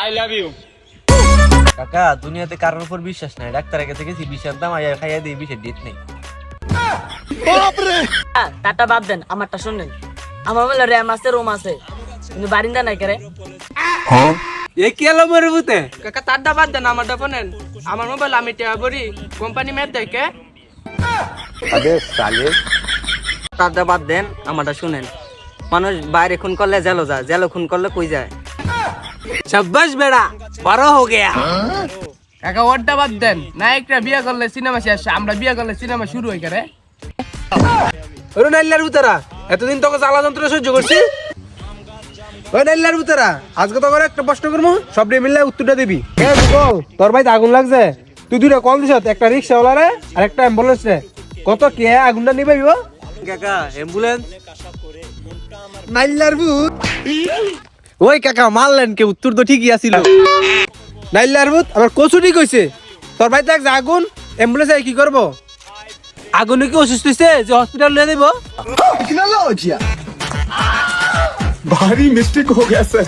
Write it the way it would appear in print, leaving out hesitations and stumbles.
I love you. কাকা দুনিয়াতে কারোর উপর বিশ্বাস নাই, ডাক্তারের কাছে গেছি বিষের দাম আয়া খাইয়া দিয়ে বিষের ডেট নেই। তারটা বাদ দেন, আমারটা শুনেন। আমার বলে র্যাম আছে, রোম আছে, কিন্তু বারিন্দা নাই করে। এ কি এলো মরবুতে কাকা, তারটা বাদ দেন, আমারটা ফোনেন। আমার মোবাইল আমি টেয়া বলি, কোম্পানি ম্যাপ দেখে। তারটা বাদ দেন, আমারটা শুনেন। মানুষ বাইরে খুন করলে জেলো যায়, জেলো খুন করলে কই যায়। শাবাশ বেড়া, বড় হো গয়া। কাকা ওরটা বাদ দেন, নায়করা বিয়ে করলে সিনেমা শেষ, আমরা বিয়ে করলে সিনেমা শুরু হয়ে গেলে। ওরে নাইলার বুতারা, এতদিন তোকে জ্বালা যন্ত্র সহ্য করছি। ওই নাইলার বুতারা, আজকে তোকে একটা প্রশ্ন করবো, সব মিললে উত্তরটা দিবি। বল, তোর ভাই আগুন লাগছে, তুই দুইটা কল দিস, একটা রিক্সাওয়ালারে আর একটা অ্যাম্বুলেন্স রে। কত কে আগুনটা নিবে কাকা অ্যাম্বুলেন্স। নাইলার ভূত। ওই কাকা মারলেন কে? উত্তর তো ঠিকই আছিল। নাইলার ভূত আমার কচুটি কইছে, তোর ভাই দেখ আগুন, অ্যাম্বুলেন্স কি করবো? আগুনে কি অসুস্থ হয়েছে যে হসপিটাল নিয়ে দেবো? भारी मिस्टेक हो गया सर।